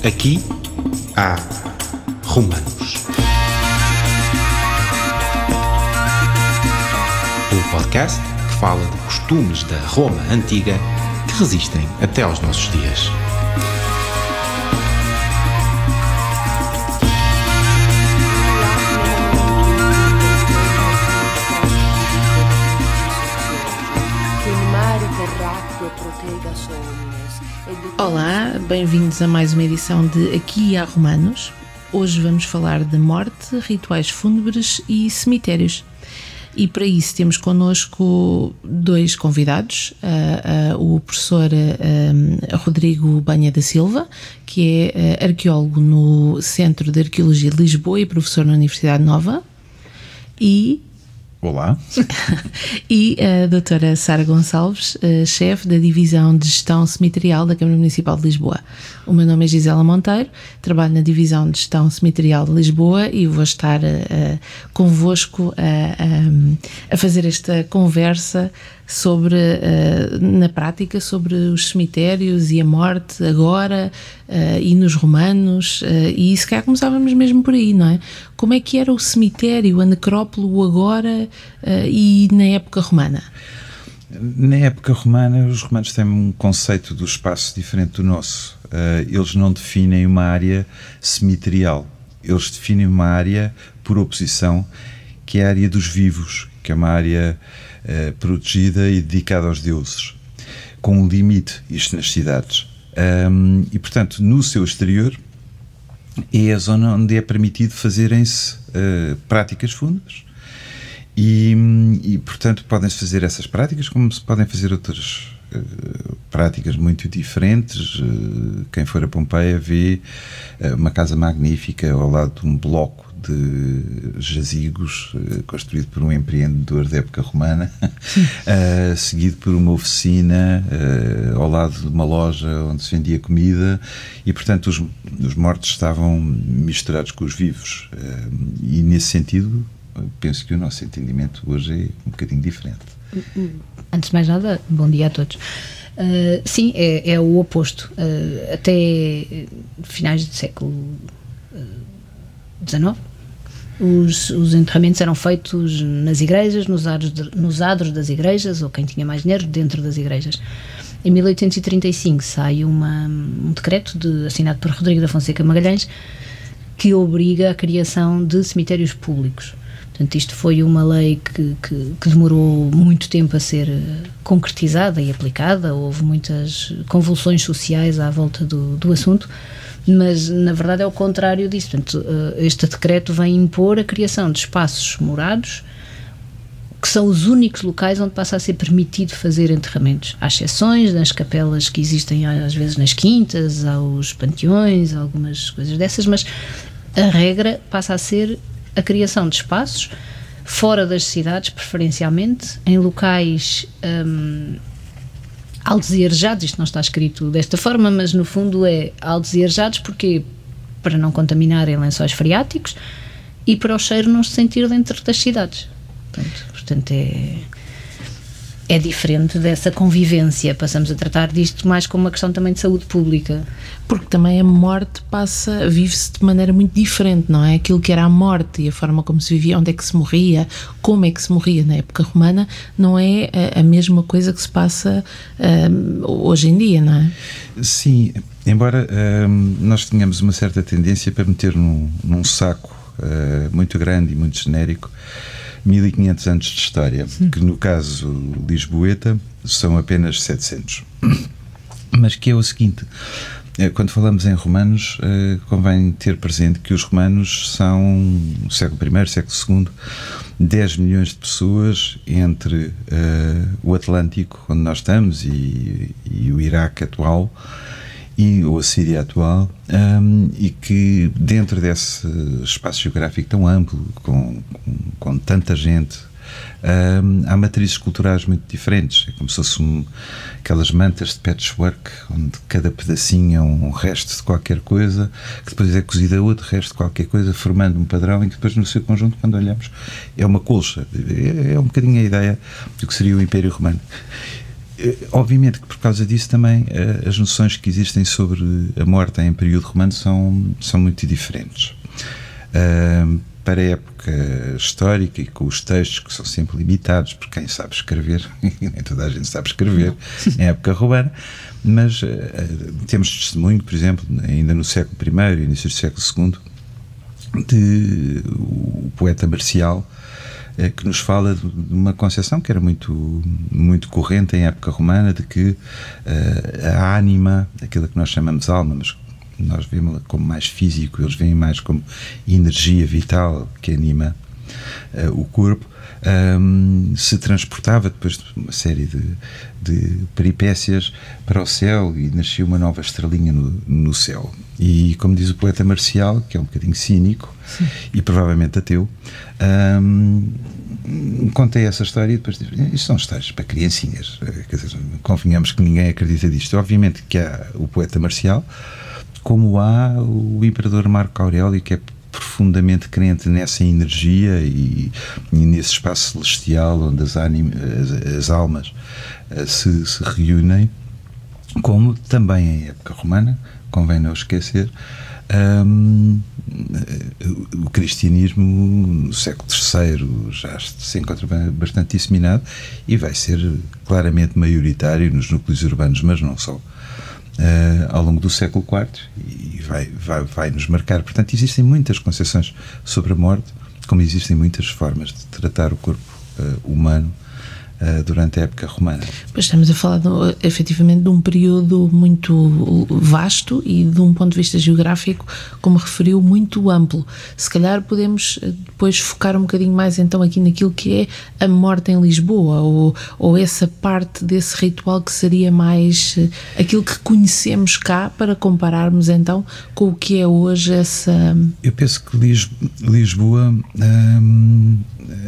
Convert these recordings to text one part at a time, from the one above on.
Aqui há Romanos. O podcast que fala de costumes da Roma antiga que resistem até aos nossos dias. Olá, bem-vindos a mais uma edição de Aqui há Romanos. Hoje vamos falar de morte, rituais fúnebres e cemitérios. E para isso temos connosco dois convidados, o professor Rodrigo Banha da Silva, que é arqueólogo no Centro de Arqueologia de Lisboa e professor na Universidade Nova, e... Olá. E a doutora Sara Gonçalves, chefe da Divisão de Gestão Cemiterial da Câmara Municipal de Lisboa. O meu nome é Gisela Monteiro, trabalho na Divisão de Gestão Cemiterial de Lisboa e vou estar convosco a fazer esta conversa sobre, na prática, sobre os cemitérios e a morte agora e nos romanos, e se calhar começávamos mesmo por aí, não é? Como é que era o cemitério, a necrópole agora e na época romana? Na época romana, os romanos têm um conceito do espaço diferente do nosso. Eles não definem uma área cemiterial, eles definem uma área por oposição, que é a área dos vivos, que é uma área protegida e dedicada aos deuses, com um limite, isto nas cidades. E, portanto, no seu exterior é a zona onde é permitido fazerem-se práticas fúnebres. E, portanto, podem-se fazer essas práticas como se podem fazer outras práticas muito diferentes. Quem for a Pompeia vê uma casa magnífica ao lado de um bloco de jazigos construído por um empreendedor da época romana, seguido por uma oficina ao lado de uma loja onde se vendia comida, e portanto os mortos estavam misturados com os vivos, e nesse sentido penso que o nosso entendimento hoje é um bocadinho diferente. Antes de mais nada, bom dia a todos. Sim, é o oposto. Até finais do século XIX, os enterramentos eram feitos nas igrejas, nos adros das igrejas, ou quem tinha mais dinheiro, dentro das igrejas. Em 1835 sai um decreto assinado por Rodrigo da Fonseca Magalhães, que obriga a criação de cemitérios públicos. Portanto, isto foi uma lei que demorou muito tempo a ser concretizada e aplicada. Houve muitas convulsões sociais à volta do assunto, mas na verdade é o contrário disso. Portanto, este decreto vem impor a criação de espaços morados, que são os únicos locais onde passa a ser permitido fazer enterramentos. Há exceções nas capelas que existem às vezes nas quintas, aos panteões, algumas coisas dessas, mas a regra passa a ser a criação de espaços fora das cidades, preferencialmente, em locais altos e arejados. Isto não está escrito desta forma, mas no fundo é altos e arejados porque para não contaminarem lençóis freáticos e para o cheiro não se sentir dentro das cidades. Portanto é diferente dessa convivência. Passamos a tratar disto mais como uma questão também de saúde pública. Porque também a morte vive-se de maneira muito diferente, não é? Aquilo que era a morte e a forma como se vivia, onde é que se morria, como é que se morria na época romana, não é a mesma coisa que se passa hoje em dia, não é? Sim, embora nós tenhamos uma certa tendência para meter num saco muito grande e muito genérico 1500 anos de história, que no caso lisboeta são apenas 700. Mas que é o seguinte, quando falamos em romanos, convém ter presente que os romanos são, século I, século II, 10 milhões de pessoas entre o Atlântico, onde nós estamos, e o Iraque atual, ou a Síria atual, e que dentro desse espaço geográfico tão amplo, com tanta gente, há matrizes culturais muito diferentes. É como se fossem aquelas mantas de patchwork, onde cada pedacinho é um resto de qualquer coisa, que depois é cozido a outro resto de qualquer coisa, formando um padrão em que depois no seu conjunto, quando olhamos, é uma colcha. É um bocadinho a ideia do que seria o Império Romano. Obviamente que por causa disso também as noções que existem sobre a morte em período romano são muito diferentes. Para a época histórica e com os textos que são sempre limitados por quem sabe escrever, nem toda a gente sabe escrever em época romana, mas temos testemunho, por exemplo, ainda no século I e início do século II, de o poeta Marcial, que nos fala de uma concepção que era muito, muito corrente em época romana, de que a ânima, aquilo que nós chamamos alma, mas nós vemos como mais físico, eles veem mais como energia vital que anima o corpo, se transportava depois de uma série de peripécias para o céu e nascia uma nova estrelinha no céu. E como diz o poeta Marcial, que é um bocadinho cínico, sim, e provavelmente ateu, contei essa história e depois disse, isto são histórias para criancinhas, quer dizer, convenhamos que ninguém acredita disto. Obviamente que há o poeta Marcial, como há o imperador Marco Aurélio, que é profundamente crente nessa energia e nesse espaço celestial onde as almas se reúnem, como também em época romana, convém não esquecer, o cristianismo no século III já se encontra bastante disseminado e vai ser claramente maioritário nos núcleos urbanos, mas não só. Ao longo do século IV e vai nos marcar. Portanto, existem muitas concepções sobre a morte, como existem muitas formas de tratar o corpo humano durante a época romana. Pois estamos a falar efetivamente de um período muito vasto e de um ponto de vista geográfico, como referiu, muito amplo. Se calhar podemos depois focar um bocadinho mais então aqui naquilo que é a morte em Lisboa, ou essa parte desse ritual que seria mais aquilo que conhecemos cá, para compararmos então com o que é hoje essa... Eu penso que Lisboa,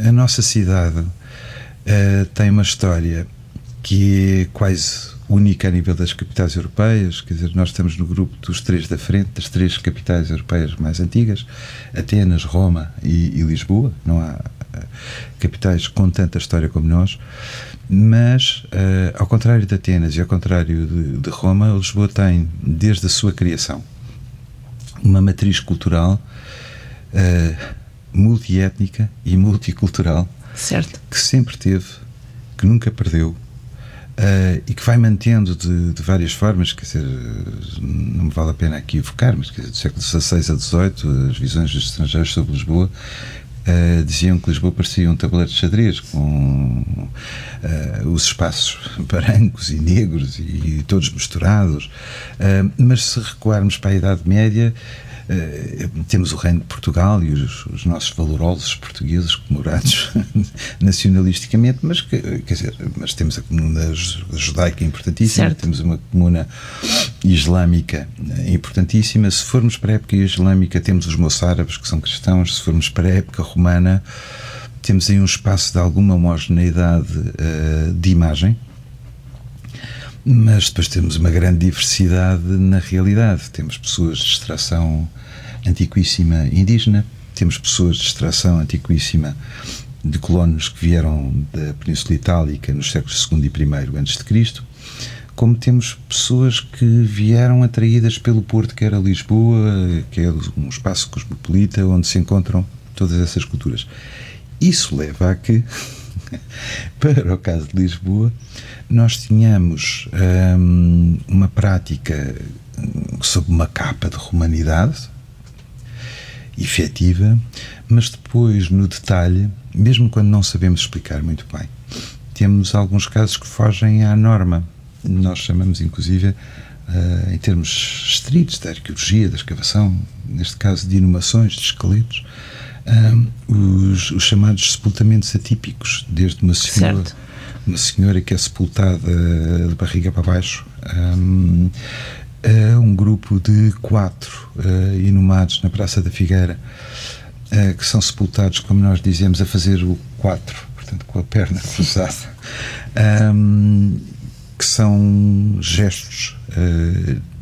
a nossa cidade, tem uma história que é quase única a nível das capitais europeias. Quer dizer, nós estamos no grupo dos três da frente, das três capitais europeias mais antigas, Atenas, Roma e Lisboa. Não há capitais com tanta história como nós, mas ao contrário de Atenas e ao contrário de Roma, Lisboa tem, desde a sua criação, uma matriz cultural multiétnica e multicultural, certo, que sempre teve, que nunca perdeu, e que vai mantendo de várias formas. Quer dizer, não me vale a pena aqui evocar, mas quer dizer, do século XVI a XVIII, as visões dos estrangeiros sobre Lisboa diziam que Lisboa parecia um tabuleiro de xadrez, com os espaços brancos e negros e todos misturados, mas se recuarmos para a Idade Média, temos o Reino de Portugal e os nossos valorosos portugueses comemorados nacionalisticamente, mas temos a comuna judaica importantíssima, certo, temos uma comuna islâmica importantíssima. Se formos para a época islâmica, temos os moçárabes, que são cristãos. Se formos para a época romana, temos aí um espaço de alguma homogeneidade de imagem, mas depois temos uma grande diversidade na realidade. Temos pessoas de extração antiquíssima indígena, temos pessoas de extração antiquíssima de colonos que vieram da Península Itálica nos séculos II e I a.C., como temos pessoas que vieram atraídas pelo Porto, que era Lisboa, que é um espaço cosmopolita onde se encontram todas essas culturas. Isso leva a que, para o caso de Lisboa, nós tínhamos uma prática sob uma capa de romanidade efetiva, mas depois, no detalhe, mesmo quando não sabemos explicar muito bem, temos alguns casos que fogem à norma. Nós chamamos, inclusive, em termos estritos da arqueologia, da escavação, neste caso de inumações, de esqueletos, os chamados sepultamentos atípicos, desde uma senhora que é sepultada de barriga para baixo, um grupo de 4 inumados na Praça da Figueira, que são sepultados, como nós dizemos, a fazer o 4, portanto com a perna cruzada, que são gestos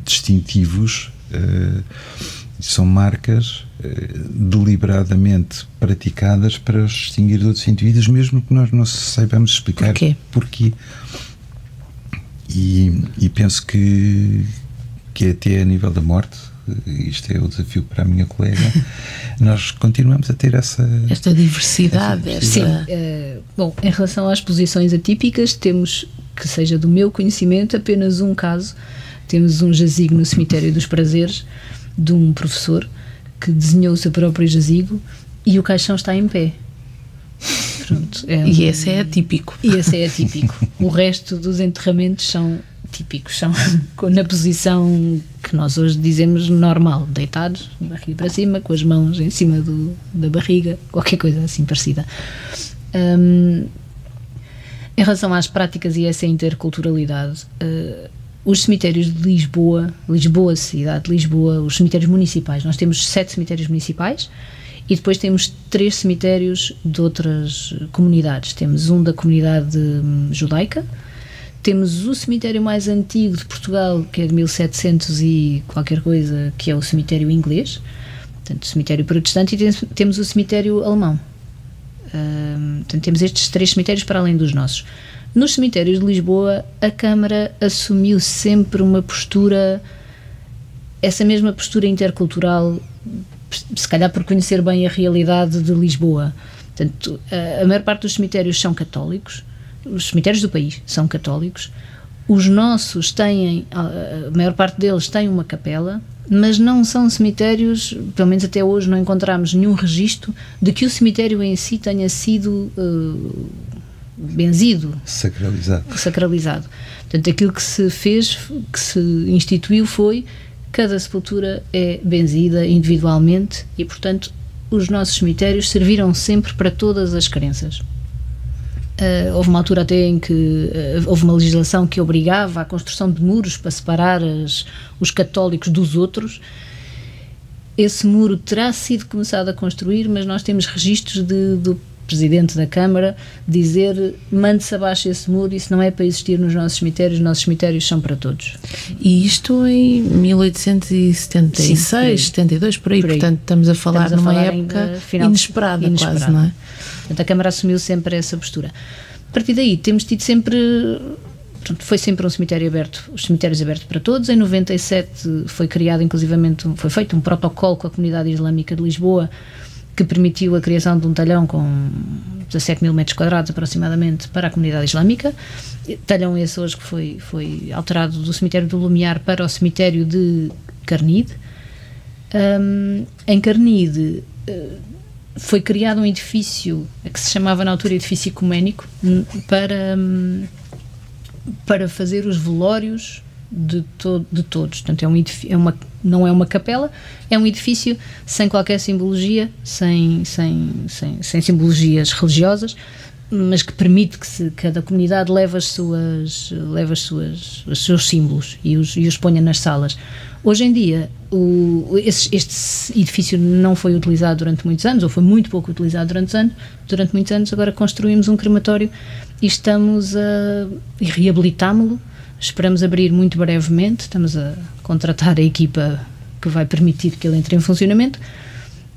distintivos, são marcas deliberadamente praticadas para os distinguir de outros indivíduos, mesmo que nós não saibamos explicar porquê. E penso que até a nível da morte, isto é o desafio para a minha colega, nós continuamos a ter esta diversidade. Sim. Bom, em relação às posições atípicas, temos, que seja do meu conhecimento, apenas um caso. Temos um jazigo no Cemitério dos Prazeres, de um professor que desenhou o seu próprio jazigo e o caixão está em pé. Pronto, e esse é atípico. O resto dos enterramentos são típicos, são na posição que nós hoje dizemos normal, deitados, barriga para cima, com as mãos em cima da barriga, qualquer coisa assim parecida. Em relação às práticas e essa interculturalidade, os cemitérios de Lisboa, cidade de Lisboa, os cemitérios municipais, nós temos 7 cemitérios municipais e depois temos 3 cemitérios de outras comunidades. Temos um da comunidade judaica, temos o cemitério mais antigo de Portugal, que é de 1700 e qualquer coisa, que é o cemitério inglês, portanto, o cemitério protestante, e temos o cemitério alemão. Portanto, temos estes 3 cemitérios para além dos nossos. Nos cemitérios de Lisboa, a Câmara assumiu sempre uma postura, essa mesma postura intercultural, se calhar por conhecer bem a realidade de Lisboa. Portanto, a maior parte dos cemitérios são católicos, os cemitérios do país são católicos, os nossos têm, a maior parte deles tem uma capela, mas não são cemitérios, pelo menos até hoje não encontramos nenhum registro de que o cemitério em si tenha sido benzido, sacralizado. Portanto, aquilo que se fez, que se instituiu foi: cada sepultura é benzida individualmente e, portanto, os nossos cemitérios serviram sempre para todas as crenças. Houve uma altura até em que houve uma legislação que obrigava à construção de muros para separar os católicos dos outros. Esse muro terá sido começado a construir, mas nós temos registros do Presidente da Câmara dizer: mande-se abaixo esse muro, isso não é para existir nos nossos cemitérios são para todos. E isto em 1876, 72, por aí, portanto estamos a falar numa época inesperada, quase, não é? Portanto, a Câmara assumiu sempre essa postura. A partir daí temos tido sempre, foi sempre um cemitério aberto, os cemitérios abertos para todos. Em 97 foi criado, inclusivamente, foi feito um protocolo com a comunidade islâmica de Lisboa, que permitiu a criação de um talhão com 17 mil metros quadrados aproximadamente para a comunidade islâmica. Talhão esse hoje que foi alterado do cemitério do Lumiar para o cemitério de Carnide. Em Carnide foi criado um edifício que se chamava na altura edifício ecuménico para fazer os velórios de todos. Portanto, não é uma capela, é um edifício sem qualquer simbologia, sem simbologias religiosas, mas que permite que cada comunidade leve os seus símbolos e os ponha nas salas. Hoje em dia, este edifício não foi utilizado durante muitos anos, ou foi muito pouco utilizado durante muitos anos. Agora construímos um crematório e estamos a reabilitámo-lo. Esperamos abrir muito brevemente, estamos a contratar a equipa que vai permitir que ele entre em funcionamento,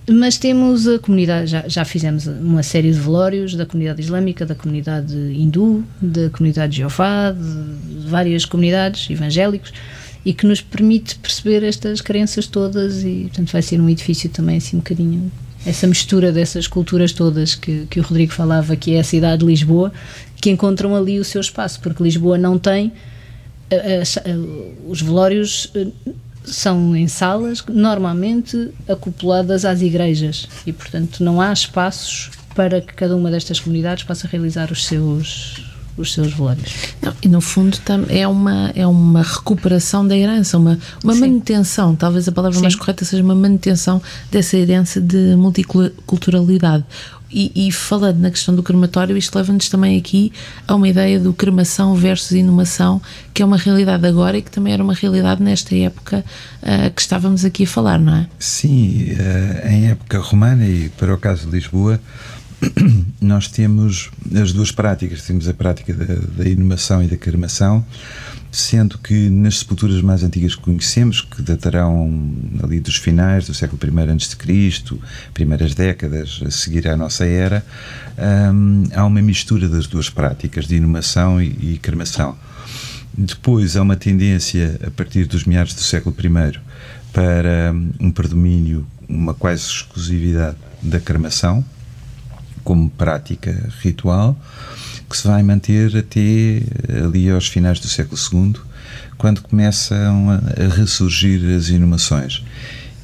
mas temos a comunidade, já fizemos uma série de velórios da comunidade islâmica, da comunidade hindu, da comunidade de Jeová, de várias comunidades evangélicos, e que nos permite perceber estas crenças todas, e portanto vai ser um edifício também assim um bocadinho, essa mistura dessas culturas todas que o Rodrigo falava, que é a cidade de Lisboa, que encontram ali o seu espaço, porque Lisboa não tem, os velórios são em salas normalmente acopladas às igrejas e, portanto, não há espaços para que cada uma destas comunidades possa realizar os seus velórios. Não, e no fundo é uma recuperação da herança, uma manutenção, talvez a palavra mais correta seja uma manutenção dessa herança de multiculturalidade. E falando na questão do crematório, isto leva-nos também aqui a uma ideia do cremação versus inumação, que é uma realidade agora e que também era uma realidade nesta época que estávamos aqui a falar, não é? Sim, em época romana, e para o caso de Lisboa, nós temos as duas práticas. Temos a prática da inumação e da cremação, sendo que nas sepulturas mais antigas que conhecemos, que datarão ali dos finais do século I a.C., primeiras décadas a seguir à nossa era, há uma mistura das duas práticas de inumação e cremação. Depois há uma tendência, a partir dos meados do século I, para um predomínio, uma quase exclusividade da cremação como prática ritual, que se vai manter até ali aos finais do século II, quando começam a ressurgir as inumações.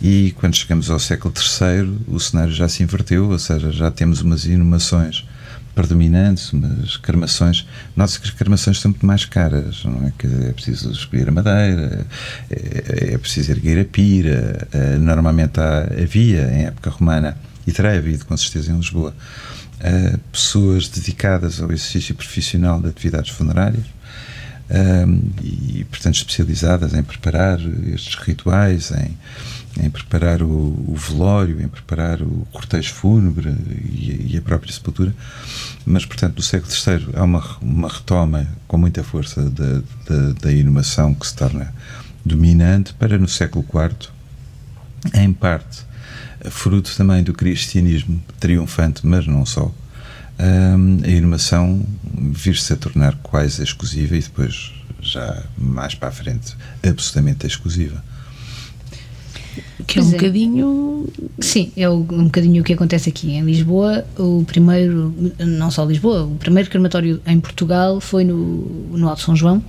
E quando chegamos ao século III, o cenário já se inverteu, ou seja, já temos umas inumações predominantes, umas cremações. Nota-se que as cremações são muito mais caras, não é? Que é preciso escolher a madeira, é preciso erguer a pira. Normalmente havia, em época romana, e terá havido com certeza em Lisboa, pessoas dedicadas ao exercício profissional de atividades funerárias, e portanto especializadas em preparar estes rituais, em preparar o velório, em preparar o cortejo fúnebre e a própria sepultura. Mas portanto no século III há uma retoma com muita força da inumação, que se torna dominante, para no século IV, em parte fruto também do cristianismo triunfante, mas não só, a inumação vir-se a tornar quase exclusiva, e depois, já mais para a frente, absolutamente exclusiva. Que é um bocadinho... Sim, é um bocadinho o que acontece aqui em Lisboa. O primeiro, não só Lisboa, o primeiro crematório em Portugal foi no Alto São João.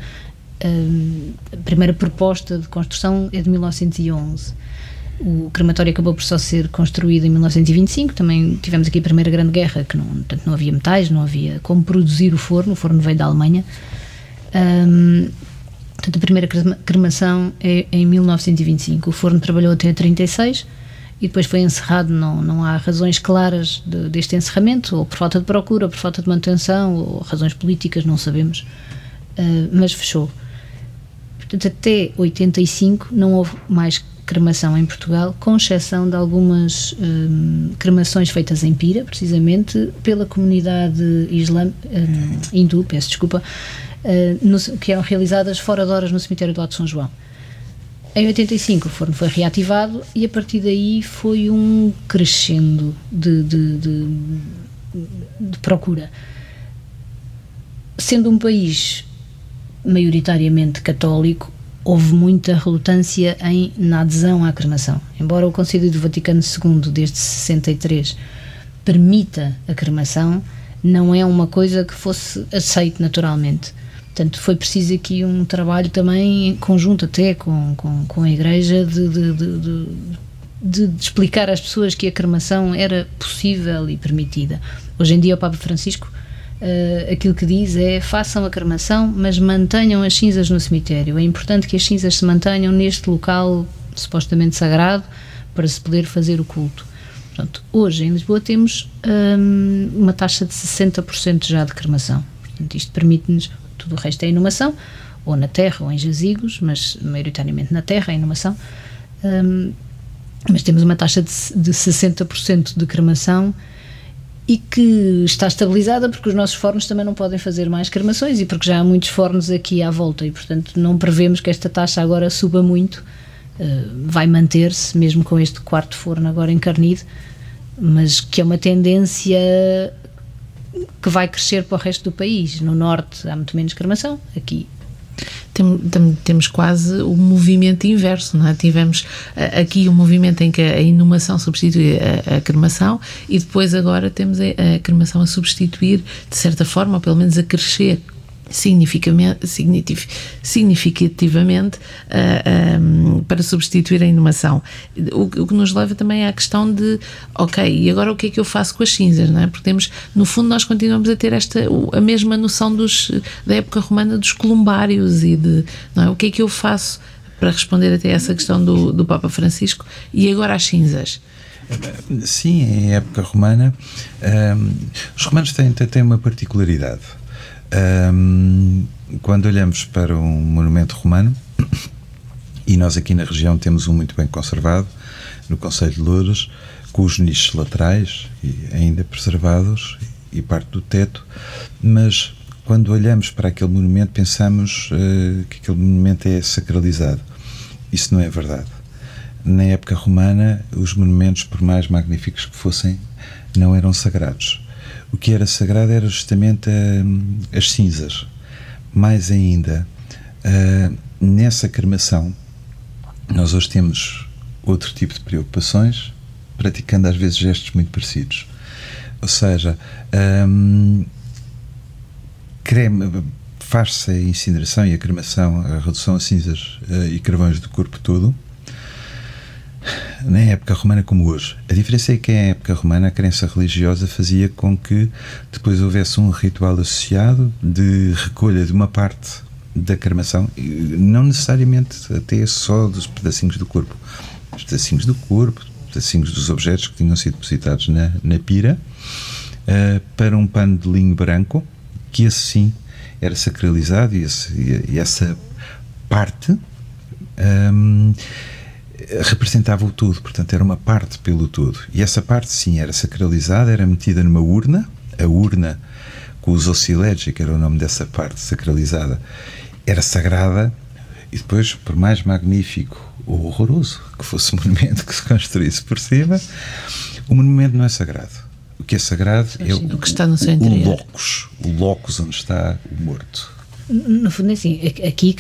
A primeira proposta de construção é de 1911. O crematório acabou por só ser construído em 1925. Também tivemos aqui a Primeira Grande Guerra, que portanto, não havia metais, não havia como produzir o forno veio da Alemanha. Portanto, a primeira cremação é em 1925. O forno trabalhou até 36 e depois foi encerrado. Não há razões claras deste encerramento, ou por falta de procura, ou por falta de manutenção, ou razões políticas, não sabemos, mas fechou. Portanto, até 85 não houve mais cremação em Portugal, com exceção de algumas cremações feitas em Pira, precisamente pela comunidade hindu, peço desculpa, que eram realizadas fora de horas no cemitério do Alto São João. Em 85 o forno foi reativado e a partir daí foi um crescendo de procura. Sendo um país maioritariamente católico, houve muita relutância na adesão à cremação. Embora o Concílio do Vaticano II, desde 63, permita a cremação, não é uma coisa que fosse aceite naturalmente. Portanto, foi preciso aqui um trabalho também em conjunto até com a Igreja de explicar às pessoas que a cremação era possível e permitida. Hoje em dia o Papa Francisco aquilo que diz é: façam a cremação, mas mantenham as cinzas no cemitério. É importante que as cinzas se mantenham neste local supostamente sagrado para se poder fazer o culto. Portanto, hoje em Lisboa temos uma taxa de 60% já de cremação. Portanto, isto permite-nos, tudo o resto é inumação, ou na terra ou em jazigos, mas maioritariamente na terra, a inumação, mas temos uma taxa de 60% de cremação, e que está estabilizada porque os nossos fornos também não podem fazer mais cremações e porque já há muitos fornos aqui à volta e, portanto, não prevemos que esta taxa agora suba muito. Vai manter-se, mesmo com este quarto forno agora encarnido, mas que é uma tendência que vai crescer para o resto do país. No norte há muito menos cremação, aqui temos quase o movimento inverso, não é? Tivemos aqui um movimento em que a inumação substitui a cremação, e depois agora temos a cremação a substituir, de certa forma, ou pelo menos a crescer significativamente para substituir a inumação. O que nos leva também à questão de, ok, e agora o que é que eu faço com as cinzas, não é? Porque temos, no fundo, nós continuamos a ter a mesma noção da época romana dos columbários e não é? O que é que eu faço para responder até essa questão do Papa Francisco, e agora as cinzas? Sim, em época romana, os romanos têm uma particularidade. Quando olhamos para um monumento romano, e nós aqui na região temos um muito bem conservado, no Concelho de Loures, com os nichos laterais ainda preservados e parte do teto, mas quando olhamos para aquele monumento pensamos que aquele monumento é sacralizado. Isso não é verdade. Na época romana, os monumentos, por mais magníficos que fossem, não eram sagrados. O que era sagrado era justamente as cinzas. Mais ainda, Nessa cremação, nós hoje temos outro tipo de preocupações, praticando às vezes gestos muito parecidos. Ou seja, faz-se a incineração e a cremação, a redução a cinzas e carvões do corpo todo, na época romana como hoje. A diferença é que na época romana a crença religiosa fazia com que depois houvesse um ritual associado de recolha de uma parte da cremação, não necessariamente até só dos pedacinhos do corpo, os pedacinhos do corpo, pedacinhos dos objetos que tinham sido depositados na pira, para um pano de linho branco, que esse sim era sacralizado, e essa parte representava o todo, portanto era uma parte pelo todo, e essa parte sim era sacralizada, era metida numa urna, a urna com os oscilégii, que era o nome dessa parte sacralizada, era sagrada, e depois, por mais magnífico ou horroroso que fosse o monumento que se construísse por cima, o monumento não é sagrado. O que é sagrado é o que está no seu interior, o locus onde está o morto. No fundo é assim, aqui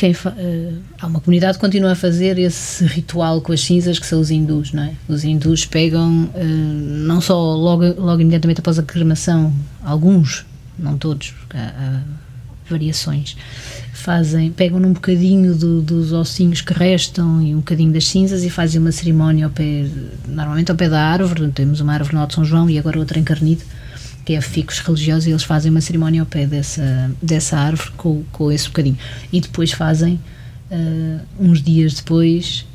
há uma comunidade que continua a fazer esse ritual com as cinzas, que são os hindus, não é? Os hindus pegam, não só logo imediatamente após a cremação, alguns, não todos, há variações, pegam num bocadinho dos ossinhos que restam e um bocadinho das cinzas e fazem uma cerimónia normalmente ao pé da árvore. Temos uma árvore no Alto São João e agora outra em Carnide, que é ficos religiosos, e eles fazem uma cerimónia ao pé dessa árvore com esse bocadinho. E depois fazem, uns dias depois,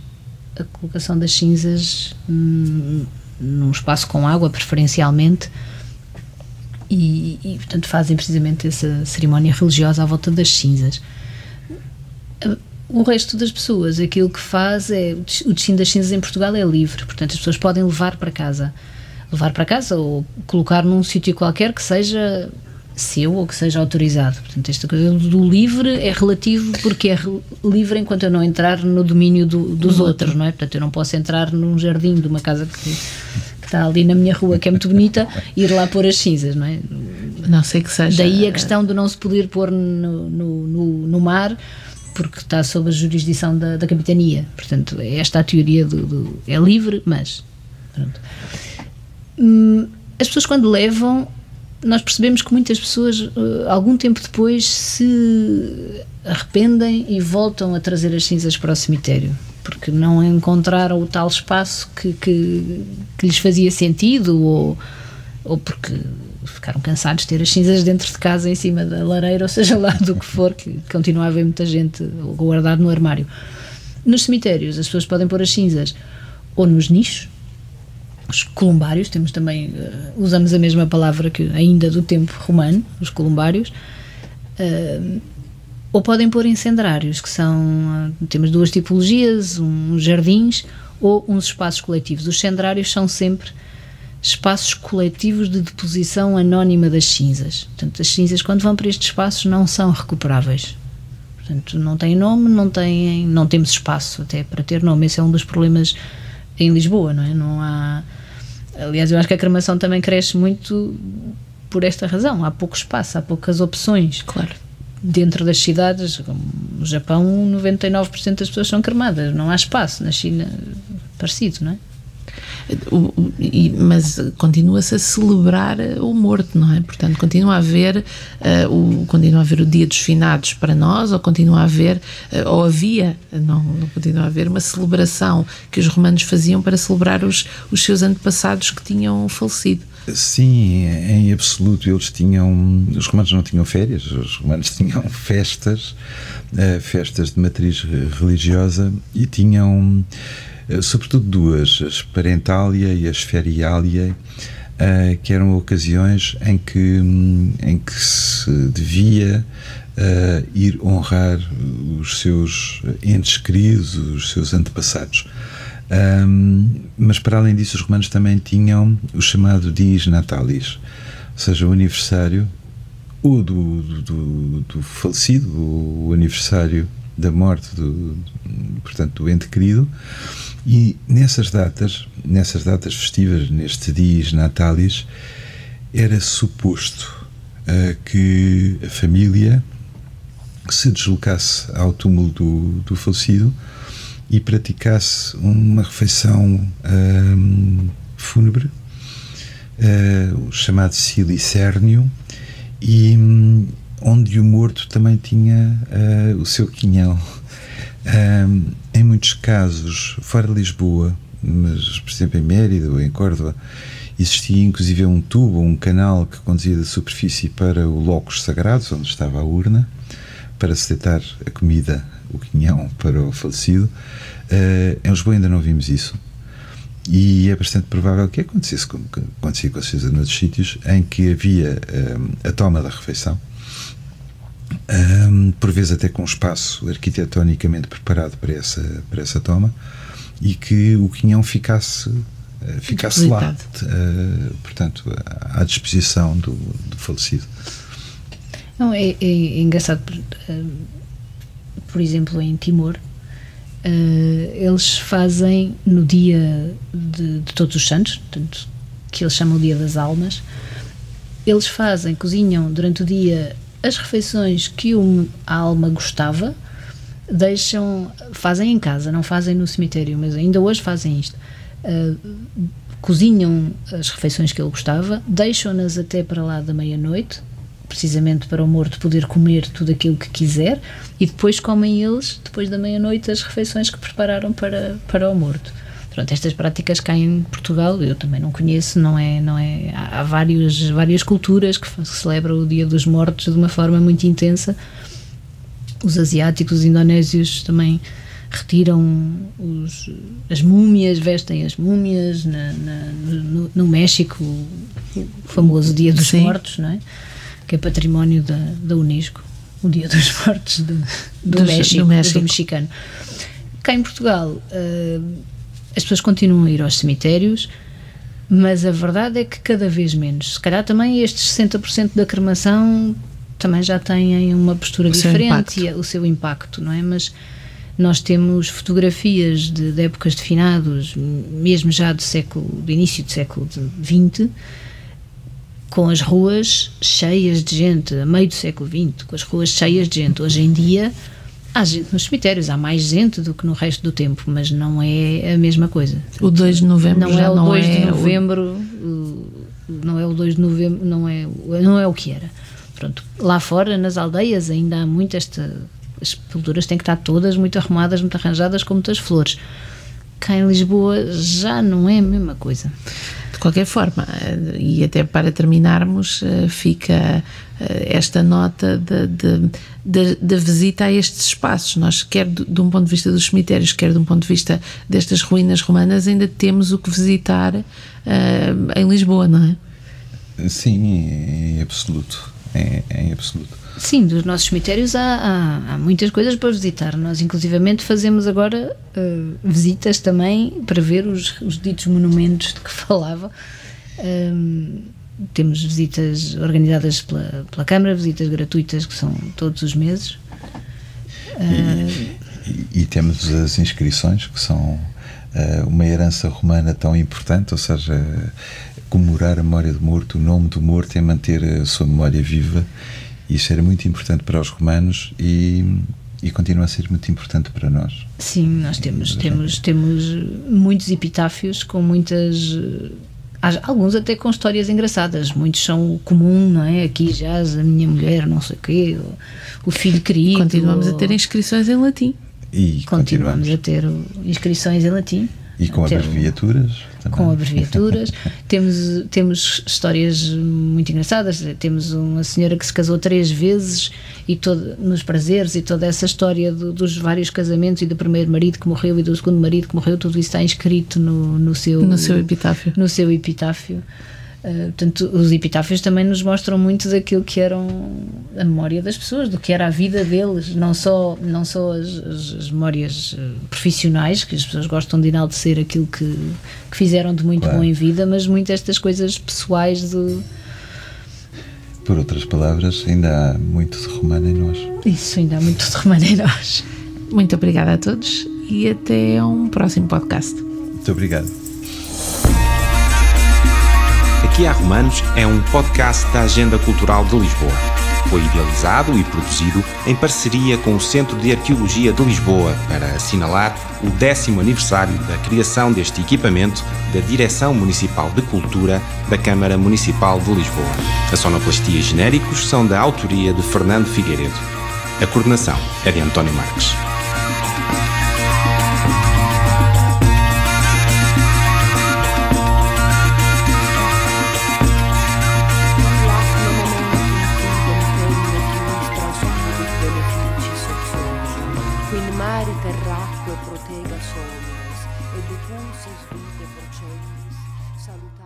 a colocação das cinzas num espaço com água, preferencialmente, e portanto fazem precisamente essa cerimónia religiosa à volta das cinzas. O resto das pessoas, aquilo que faz o destino das cinzas em Portugal é livre, portanto as pessoas podem levar para casa ou colocar num sítio qualquer que seja seu ou que seja autorizado. Portanto, esta coisa do livre é relativo, porque é livre enquanto eu não entrar no domínio dos outros, não é? Portanto, eu não posso entrar num jardim de uma casa que está ali na minha rua, que é muito bonita, e ir lá pôr as cinzas, não é? Não sei que seja. Daí a questão de não se poder pôr no mar, porque está sob a jurisdição da capitania. Portanto, esta é a teoria é livre, mas pronto. As pessoas, quando levam, nós percebemos que muitas pessoas, algum tempo depois, se arrependem e voltam a trazer as cinzas para o cemitério, porque não encontraram o tal espaço que lhes fazia sentido, ou porque ficaram cansados de ter as cinzas dentro de casa, em cima da lareira, ou seja lá do que for, que continua a haver muita gente guardado no armário. Nos cemitérios, as pessoas podem pôr as cinzas ou nos nichos, os columbários, temos também, usamos a mesma palavra que ainda do tempo romano, os columbários, ou podem pôr em cendrários, que temos duas tipologias, uns jardins ou uns espaços coletivos. Os cendrários são sempre espaços coletivos de deposição anónima das cinzas. Portanto, as cinzas, quando vão para estes espaços, não são recuperáveis. Portanto, não têm nome, não temos espaço até para ter nome. Esse é um dos problemas em Lisboa, não é? Não há... Aliás, eu acho que a cremação também cresce muito por esta razão. Há pouco espaço, há poucas opções. Claro. Dentro das cidades, como no Japão, 99% das pessoas são cremadas. Não há espaço. Na China, parecido, não é? Mas continua-se a celebrar o morto, não é? Portanto, continua a haver o Dia dos Finados para nós, ou continua a haver, ou havia, não continua a haver uma celebração que os romanos faziam para celebrar os seus antepassados que tinham falecido. Sim, em absoluto. Os romanos não tinham férias, os romanos tinham festas de matriz religiosa, e tinham sobretudo duas, as Parentalia e as Ferialia, que eram ocasiões em que se devia ir honrar os seus entes queridos, os seus antepassados. Mas para além disso, os romanos também tinham o chamado Dies Natalis, ou seja, o aniversário ou do falecido, o aniversário da morte portanto, do ente querido. E nessas datas festivas, neste Dies Natalis, era suposto que a família se deslocasse ao túmulo do falecido e praticasse uma refeição fúnebre, o chamado silicérnio, e onde o morto também tinha o seu quinhão. Em muitos casos, fora de Lisboa, mas por exemplo em Mérida ou em Córdoba, existia inclusive um tubo, um canal que conduzia da superfície para o locus sagrados, onde estava a urna, para se deitar a comida, o quinhão, para o falecido. Em Lisboa ainda não vimos isso, e é bastante provável que acontecesse, como acontecia com certeza noutros sítios, em que havia a toma da refeição, por vezes até com um espaço arquitetonicamente preparado para essa toma, e que o quinhão ficasse lá, portanto, à disposição do falecido. Não, é engraçado, por exemplo, em Timor, eles fazem no dia de Todos os Santos, portanto, que eles chamam o Dia das Almas, eles cozinham durante o dia as refeições que a alma gostava, fazem em casa, não fazem no cemitério, mas ainda hoje fazem isto. Cozinham as refeições que ele gostava, deixam-nas até para lá da meia-noite, precisamente para o morto poder comer tudo aquilo que quiser, e depois comem eles, depois da meia-noite, as refeições que prepararam para o morto. Pronto, estas práticas cá em Portugal eu também não conheço, há várias culturas que celebram o Dia dos Mortos de uma forma muito intensa. Os asiáticos, os indonésios também retiram as múmias, vestem as múmias. No México, o famoso Dia dos Mortos, não é? Que é património da Unesco, o Dia dos Mortos do México. Do mexicano. Cá em Portugal, as pessoas continuam a ir aos cemitérios, mas a verdade é que cada vez menos. Se calhar também estes 60% da cremação também já têm uma postura diferente e o seu impacto, não é? Mas nós temos fotografias de épocas de finados, mesmo já do início do século XX, com as ruas cheias de gente, a meio do século XX, com as ruas cheias de gente. Hoje em dia há gente nos cemitérios, há mais gente do que no resto do tempo, mas não é a mesma coisa. O 2 de novembro não é o 2 de novembro, não é o 2 de novembro, não é o que era. Pronto, lá fora, nas aldeias, ainda há muito as sepulturas têm que estar todas muito arrumadas, muito arranjadas, com muitas flores. Cá em Lisboa já não é a mesma coisa. De qualquer forma, e até para terminarmos, fica esta nota da visita a estes espaços. Nós, quer de um ponto de vista dos cemitérios, quer de um ponto de vista destas ruínas romanas, ainda temos o que visitar em Lisboa, não é? Sim, em absoluto. Em absoluto. Sim, dos nossos cemitérios há muitas coisas para visitar. Nós inclusivamente fazemos agora visitas também para ver os ditos monumentos de que falava. Temos visitas organizadas pela Câmara, visitas gratuitas que são todos os meses. E temos as inscrições, que são uma herança romana tão importante, ou seja, comemorar a memória do morto, o nome do morto, é manter a sua memória viva. Isso era muito importante para os romanos e continua a ser muito importante para nós. Sim, nós temos muitos epitáfios com muitas... Alguns até com histórias engraçadas. Muitos são comum, não é? Aqui jaz a minha mulher, não sei o quê, o filho querido. Continuamos a ter inscrições em latim. E continuamos a ter inscrições em latim. E com abreviaturas também. Com abreviaturas. temos histórias muito engraçadas. Temos uma senhora que se casou 3 vezes e nos prazeres, e toda essa história dos vários casamentos, e do primeiro marido que morreu e do segundo marido que morreu, tudo isso está inscrito no seu epitáfio. No seu epitáfio. Portanto, os epitáfios também nos mostram muito daquilo que eram a memória das pessoas, do que era a vida deles, não só as memórias profissionais, que as pessoas gostam de enaltecer aquilo que fizeram de muito bom em vida, mas muito estas coisas pessoais Por outras palavras, ainda há muito de romano em nós. Isso, ainda há muito de romano em nós. Muito obrigada a todos e até um próximo podcast. Muito obrigado. Aqui há Romanos é um podcast da Agenda Cultural de Lisboa. foi idealizado e produzido em parceria com o Centro de Arqueologia de Lisboa para assinalar o 10º aniversário da criação deste equipamento da Direção Municipal de Cultura da Câmara Municipal de Lisboa. A sonoplastia e genéricos são da autoria de Fernando Figueiredo. A coordenação é de António Marques. Mare terracque protega somnes, e de pulsis vite procelis, saluta